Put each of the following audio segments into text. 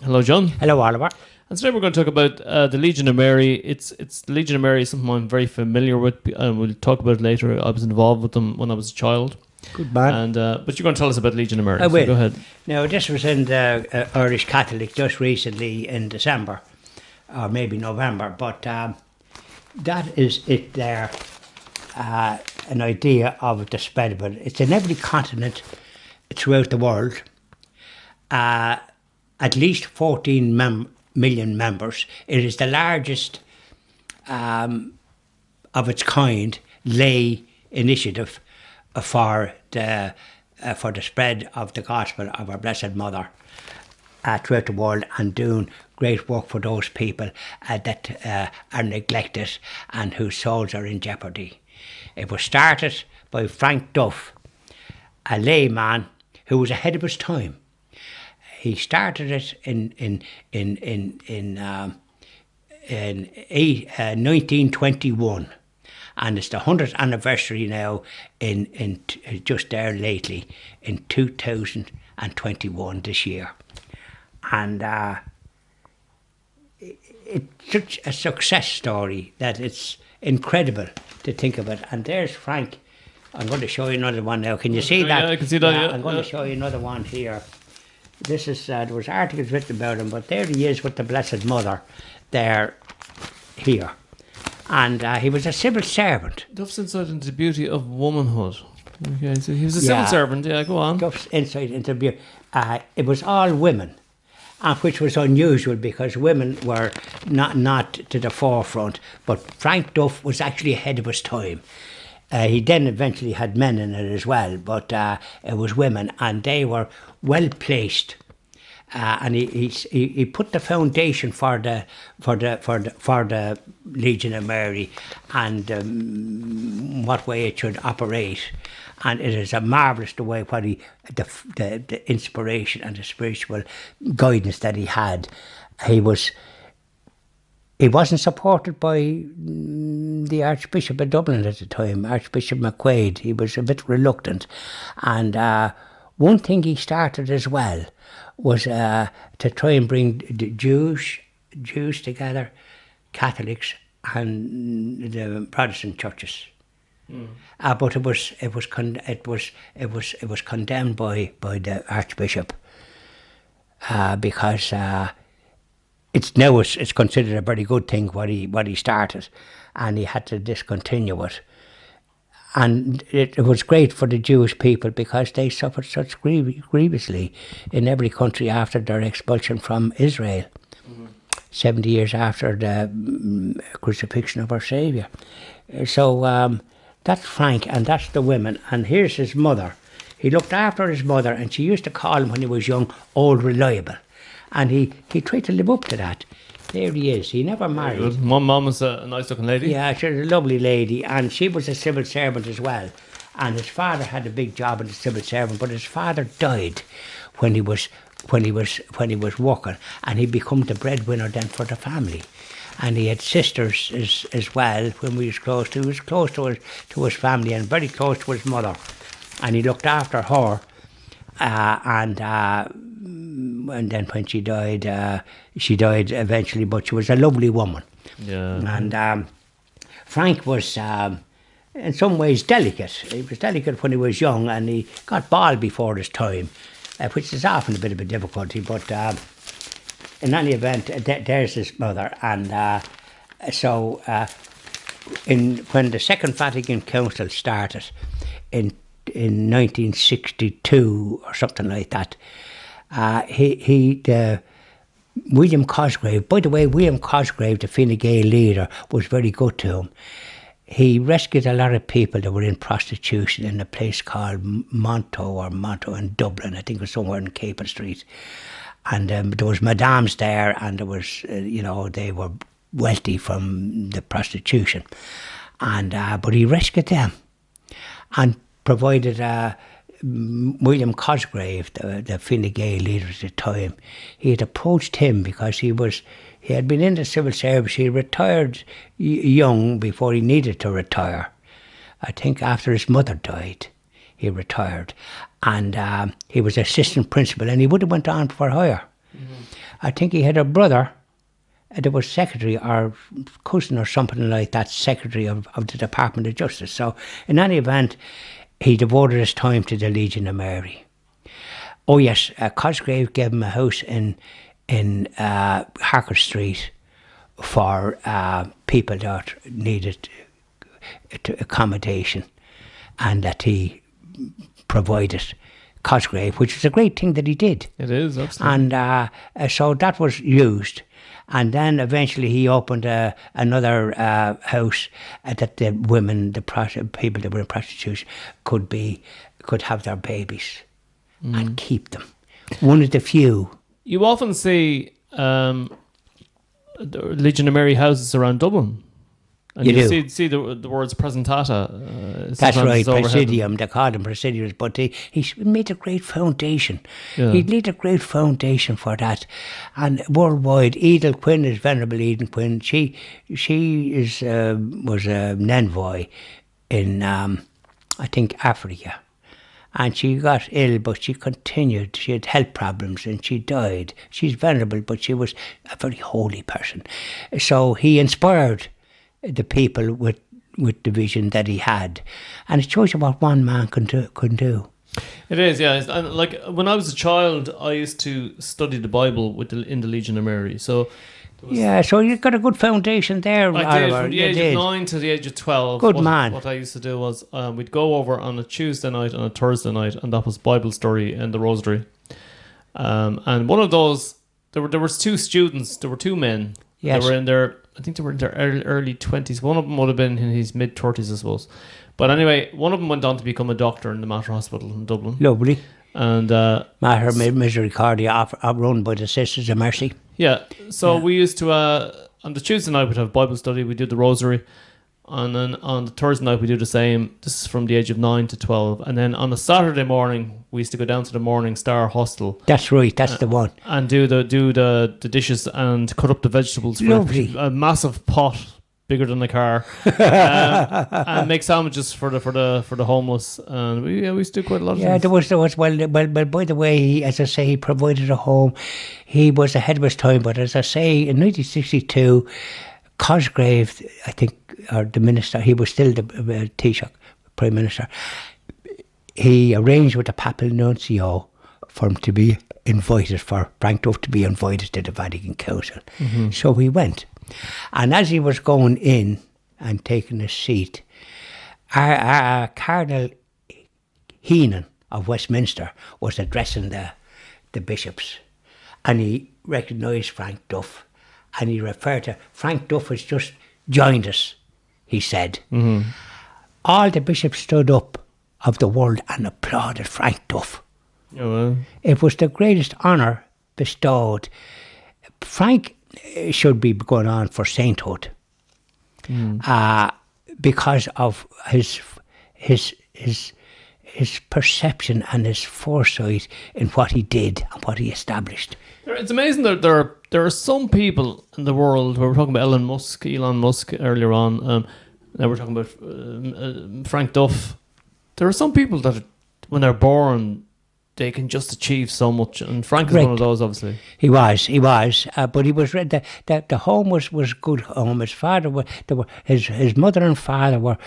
Hello, John. Hello, Oliver. And today we're going to talk about the Legion of Mary. It's the Legion of Mary is something I'm very familiar with, and we'll talk about it later. I was involved with them when I was a child. Good man. And but you're going to tell us about Legion of Mary. I will. So go ahead. Now, this was in the Irish Catholic just recently in December, or maybe November, but that is it there, an idea of the spread of it. It's in every continent throughout the world. At least 14 million members. It is the largest of its kind lay initiative for the spread of the gospel of our Blessed Mother throughout the world, and doing great work for those people that are neglected and whose souls are in jeopardy. It was started by Frank Duff, a layman who was ahead of his time. He started it in 1921, and it's the 100th anniversary now in just there lately in 2021 this year, and it's such a success story that it's incredible to think of it. And there's Frank. I'm going to show you another one now. Can you see that? Yeah, I can see that. Yeah, I'm going to show you another one here. This is, there was articles written about him, but there he is with the Blessed Mother there, here. And he was a civil servant. Duff's insight into the beauty of womanhood. Okay, so he was a civil servant. Yeah, go on. Duff's insight into the beauty. It was all women, which was unusual because women were not to the forefront. But Frank Duff was actually ahead of his time. He then eventually had men in it as well, but it was women, and they were well placed. And he put the foundation for the Legion of Mary, and what way it should operate. And it is a marvellous the way what the inspiration and the spiritual guidance that he had. He wasn't supported by the Archbishop of Dublin at the time, Archbishop McQuaid. He was a bit reluctant. And one thing he started as well was to try and bring the Jews together, Catholics and the Protestant churches. But it was condemned by the Archbishop because it's considered a very good thing what he started, and he had to discontinue it. And it was great for the Jewish people because they suffered such grievously in every country after their expulsion from Israel, 70 years after the crucifixion of our Saviour. So that's Frank, and that's the women. And here's his mother. He looked after his mother, and she used to call him when he was young, Old Reliable. And he tried to live up to that. There he is. He never married. My mum was a nice looking lady. Yeah, she was a lovely lady, and she was a civil servant as well. And his father had a big job as a civil servant, but his father died when he was working, and he became the breadwinner then for the family. And he had sisters as well. When he was close to his family and very close to his mother, and he looked after her. And then when she died eventually, but she was a lovely woman. Yeah. And Frank was in some ways delicate. He was delicate when he was young, and he got bald before his time, which is often a bit of a difficulty. But in any event, there's his mother. And when the Second Vatican Council started in 1962 or something like that, William Cosgrave, by the way, William Cosgrave, the Fine Gael leader, was very good to him. He rescued a lot of people that were in prostitution in a place called Monto in Dublin. I think it was somewhere in Capel Street. And there was madams there, and there was, they were wealthy from the prostitution. And but he rescued them and provided William Cosgrave, the Fine Gael leader at the time. He had approached him because he had been in the civil service. He retired young before he needed to retire. I think after his mother died, he retired. And he was assistant principal, and he would have went on for hire. Mm-hmm. I think he had a brother that was secretary or cousin or something like that, secretary of the Department of Justice. So in any event, he devoted his time to the Legion of Mary. Oh yes, Cosgrave gave him a house in Harker Street for people that needed accommodation, and that he provided Cosgrave, which is a great thing that he did. It is, absolutely. And so that was used. And then eventually he opened another house that the women, people that were in prostitution, could have their babies and keep them. One of the few. You often see the Legion of Mary houses around Dublin. And You you do. see the words presentata. That's sometimes right, it's overhead. Presidium. They called them Presidiums, but he made a great foundation. Yeah. He laid a great foundation for that. And worldwide, Edel Quinn is Venerable Edel Quinn. She was an envoy in, I think, Africa. And she got ill, but she continued. She had health problems and she died. She's venerable, but she was a very holy person. So he inspired the people with the vision that he had. And it shows you what one man can do. It is, yeah. And like when I was a child, I used to study the Bible in the Legion of Mary. So Yeah, so you've got a good foundation there, I did Oliver. from the You age did. of 9 to the age of 12. Good man. What I used to do was we'd go over on a Tuesday night and a Thursday night, and that was Bible story in the Rosary. And one of those, there was two students. There were two men. Yes. They were in their, I think they were in their early 20s. One of them would have been in his mid 30s, I suppose. But anyway, one of them went on to become a doctor in the Mater Hospital in Dublin. Lovely. And Mater Misericordia, run by the Sisters of Mercy. yeah, so we used to on the Tuesday night we'd have Bible study. We did the Rosary, and then on the Thursday night we do the same. This is from the age of 9 to 12, and then on a Saturday morning we used to go down to the Morning Star Hostel That's right, that's the one. and do the dishes and cut up the vegetables. For Lovely. a massive pot bigger than a car, and make sandwiches for the homeless. And we used to do quite a lot of Yeah, things. there was well, by the way, as I say, he provided a home. He was ahead of his time, but as I say, in 1962, Cosgrave, I think, or the minister, he was still the Taoiseach, Prime Minister, he arranged with the Papal Nuncio for him to be invited, for Frank Duff to be invited to the Vatican Council. So he went. And as he was going in and taking his seat, Cardinal Heenan of Westminster was addressing the bishops, and he recognised Frank Duff, and he referred to Frank Duff has just joined us, he said. All the bishops stood up of the world and applauded Frank Duff. Yeah, well, It was the greatest honour bestowed. Frank should be going on for sainthood because of his perception and his foresight in what he did and what he established. it's amazing that there are some people in the world. Where we're talking about Elon Musk earlier on. Now we're talking about Frank Duff. There are some people that, when they're born, they can just achieve so much, and Frank is one of Correct. those, obviously. He was, but he was the home was good home. His father his mother and father were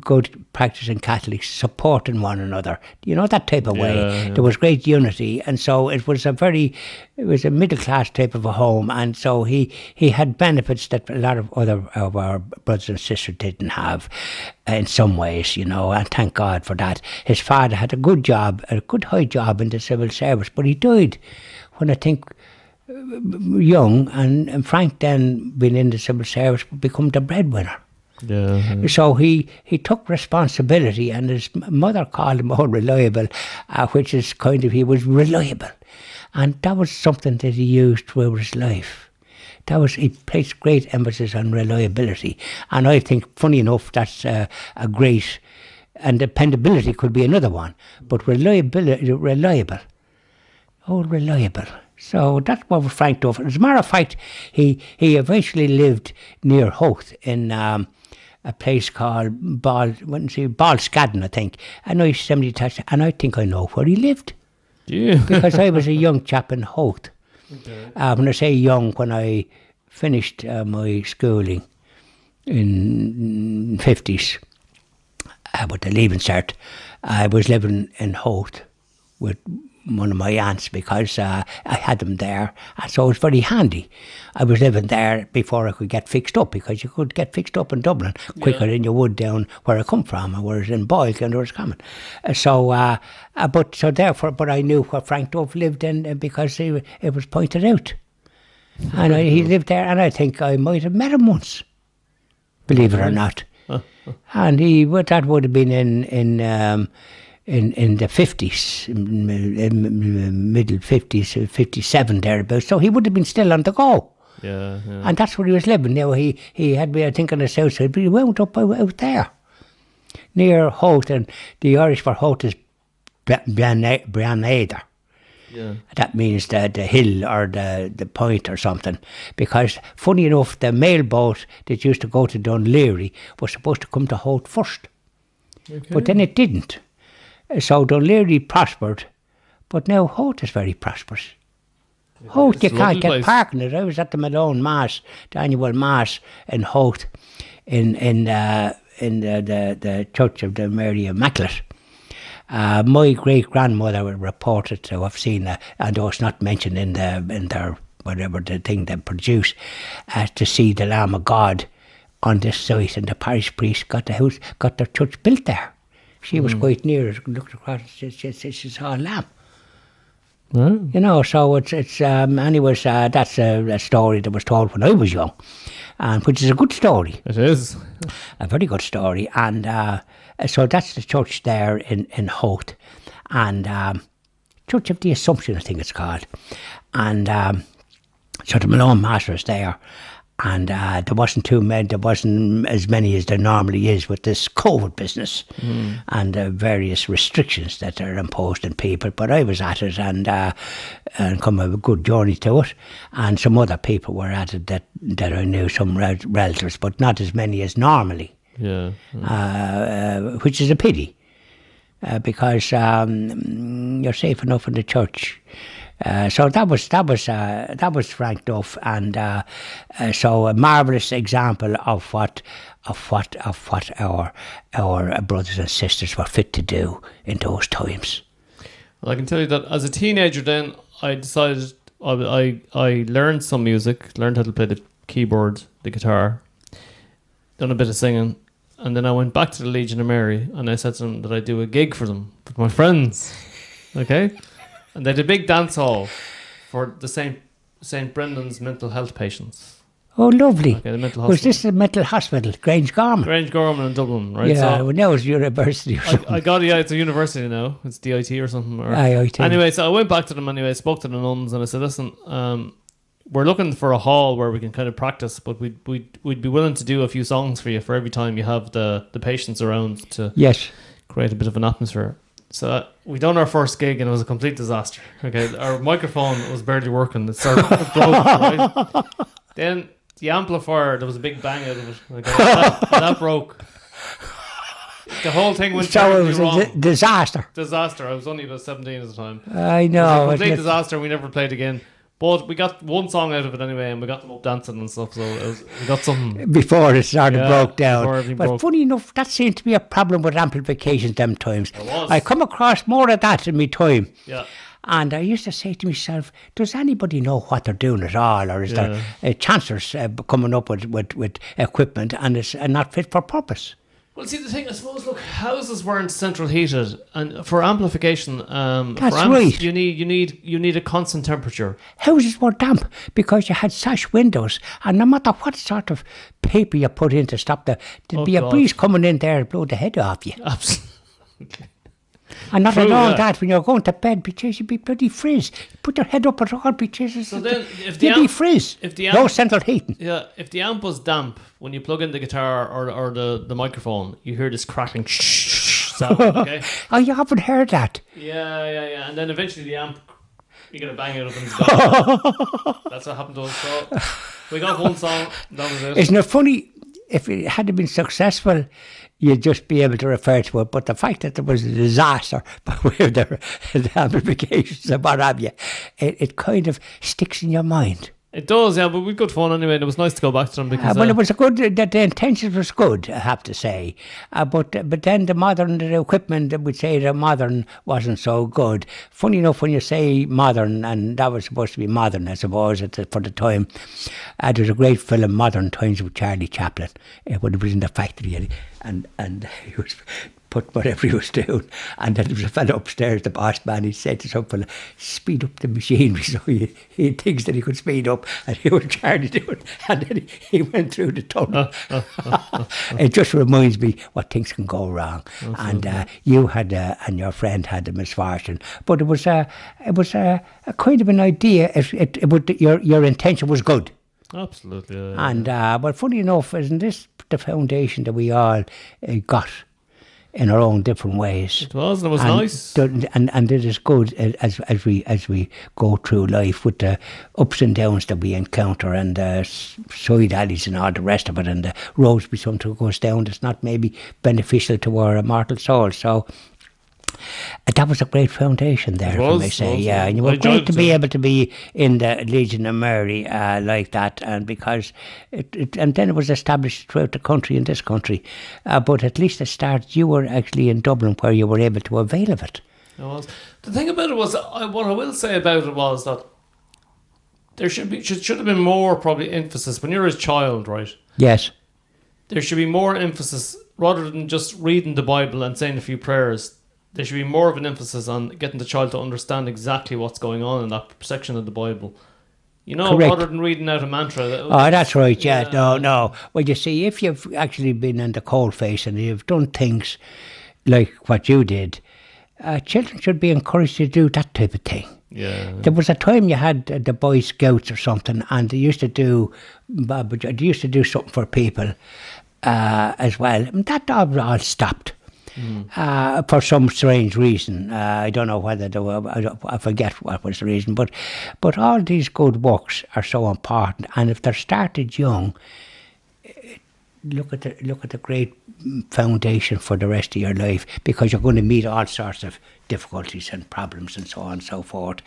good practicing Catholics, supporting one another. You know, that type of way. Yeah. There was great unity, and so it was a middle class type of a home, and so he had benefits that a lot of our brothers and sisters didn't have. In some ways, you know, and thank God for that. His father had a good job, a good high job in the civil service, but he died when I think young, and Frank then, being in the civil service, become the breadwinner. Yeah. So he took responsibility, and his mother called him unreliable, which is kind of, he was reliable. And that was something that he used throughout his life. He placed great emphasis on reliability. And I think, funny enough, that's a great, and dependability could be another one, but reliable. Oh, reliable. So that's what Frank Duff. As a matter of fact, he eventually lived near Howth in a place called Ballscadden, I think. I know he's 70, and I think I know where he lived. Yeah. Because I was a young chap in Howth. Okay. When I say young, when I finished my schooling in 50s, with the leaving cert, I was living in Hoth with one of my aunts because I had them there, and so it was very handy. I was living there before I could get fixed up, because you could get fixed up in Dublin quicker than you would down where I come from, and whereas in Boyle and was coming. But I knew where Frank Dove lived in because it was pointed out, and he lived there, and I think I might have met him once, believe it or not. And that would have been in the 50s, middle 50s, 57 thereabouts. So he would have been still on the go. Yeah. And that's where he was living. Now he had me, I think, on the south side, but he wound up out there, near Hoth, and the Irish for Hoth is Branada. Yeah. That means the hill or the point or something. Because, funny enough, the mail boat that used to go to Dunleary was supposed to come to Hoth first. Okay. But then it didn't. So Dunleary prospered, but now Hoth is very prosperous. Hoth, you can't get parking it. I was at the Malone Mass, the annual Mass in Hoth, in the Church of the Mary Immaculate. My great grandmother reported to have seen, and though it's not mentioned in their whatever the thing they produce, to see the Lamb of God on this site, and the parish priest got their church built there. She was quite near it, looked across, she saw a lamb. Oh. You know, so it's anyways, that's a story that was told when I was young, and which is a good story. It is. A very good story. And so that's the church there in Hoth, and Church of the Assumption, I think it's called. And so the Malone Mass was there, and there wasn't as many as there normally is with this COVID business and various restrictions that are imposed on people. But I was at it, and come a good journey to it, and some other people were at it that I knew, some relatives, but not as many as normally. Yeah. Which is a pity, because you're safe enough in the church. So that was Frank Duff, and so a marvellous example of what our brothers and sisters were fit to do in those times. Well, I can tell you that as a teenager, then I decided I learned some music, learned how to play the keyboard, the guitar, done a bit of singing. And then I went back to the Legion of Mary, and I said to them that I'd do a gig for them with my friends. Okay? And they had a big dance hall for the St. Brendan's mental health patients. Oh, lovely. Okay, the mental hospital. Was this the mental hospital, Grangegorman? Grangegorman in Dublin, right? Yeah, so well, now it's university or something. I got it, it's a university now. It's DIT or something. Or, IIT. Anyway, so I went back to them anyway, spoke to the nuns, and I said, listen, we're looking for a hall where we can kind of practice, but we'd be willing to do a few songs for you for every time you have the patients around to create a bit of an atmosphere. So we done our first gig, and it was a complete disaster. Okay, our microphone was barely working. It broke, right? Then the amplifier, there was a big bang out of it. Okay, that broke. The whole thing went terribly wrong. A disaster. Disaster. I was only about 17 at the time. I know. It was a complete disaster. We never played again. But we got one song out of it anyway, and we got them up dancing and stuff, so we got something. Before it sort of broke down. But broke. Funny enough, that seemed to be a problem with amplifications them times. It was. I come across more of that in my time. Yeah. And I used to say to myself, does anybody know what they're doing at all? Or is there chancers coming up with equipment and it's not fit for purpose? Well, see, the thing, I suppose, look, houses weren't central heated, and for amplification, That's for amps, right. you need a constant temperature. Houses were damp because you had sash windows, and no matter what sort of paper you put in to stop there'd be a breeze coming in there and blow the head off you. Absolutely. And not at all that when you're going to bed, because you'd be bloody frizz. Put your head up at all, because so then, if you'd be frizz. No central heating. Yeah, if the amp was damp, when you plug in the guitar or the microphone, you hear this crackling sound, okay? Oh, you haven't heard that? Yeah. And then eventually the amp, you get a bang out of it and it's gone. That's what happened to us. So we got one song, that was it. Isn't it funny? if it had been successful, you'd just be able to refer to it. But the fact that there was a disaster by way of the amplifications and what have you, it kind of sticks in your mind. It does, yeah, but we had good fun anyway. And it was nice to go back to them because Well, it was a good. That the intentions was good, I have to say. But then the equipment that would say the modern wasn't so good. Funny enough, when you say modern, and that was supposed to be modern, I suppose, for the time. There's a great film, Modern Times, with Charlie Chaplin, when he was in the factory, and he was put whatever he was doing, and then there was a fellow upstairs, the boss man. He said to some fella, "Speed up the machinery," so he had things that he could speed up, and he was trying to do it, and then he went through the tunnel. It just reminds me what things can go wrong. And you had and your friend had the misfortune, but it was a kind of an idea. Your intention was good. absolutely. And but funny enough, isn't this the foundation that we all got in our own different ways? It was, and it was nice. And it is good as we go through life with the ups and downs that we encounter, and side alleys and all the rest of it, and the roads we sometimes goes down that's not maybe beneficial to our immortal soul. So that was a great foundation there, if I may say. Yeah, and you were great to be able to be in the Legion of Mary like that, and because and then it was established throughout the country, in this country. But at least at the start, you were actually in Dublin, where you were able to avail of it. It was. The thing about it was, what I will say about it was that there should have been more probably emphasis when you're a child, right? Yes. There should be more emphasis rather than just reading the Bible and saying a few prayers. There should be more of an emphasis on getting the child to understand exactly what's going on in that section of the Bible. You know, Correct. rather than reading out a mantra. Oh, that's right, yeah. No. Well, you see, if you've actually been in the coalface and you've done things like what you did, children should be encouraged to do that type of thing. Yeah. There was a time you had the Boy Scouts or something, and they used to do something for people as well. And that all stopped. For some strange reason. I don't know whether I forget what was the reason, but all these good works are so important, and if they're started young, look at the great foundation for the rest of your life, because you're going to meet all sorts of difficulties and problems and so on and so forth,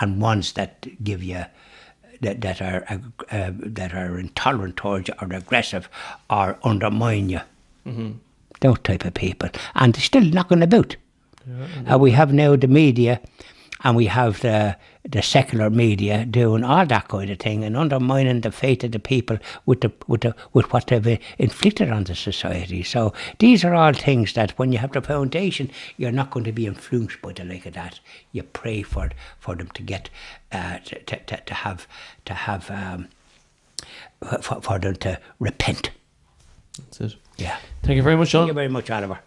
and ones that give you that are intolerant towards you or aggressive or undermine you. Mm-hmm. Those type of people, and they're still knocking about. Yeah, we have now the media, and we have the secular media doing all that kind of thing and undermining the faith of the people with what they've inflicted on the society. So these are all things that, when you have the foundation, you're not going to be influenced by the like of that. You pray for them to get for them to repent. That's it. Yeah. Thank you very much, Sean. Thank you very much, Oliver.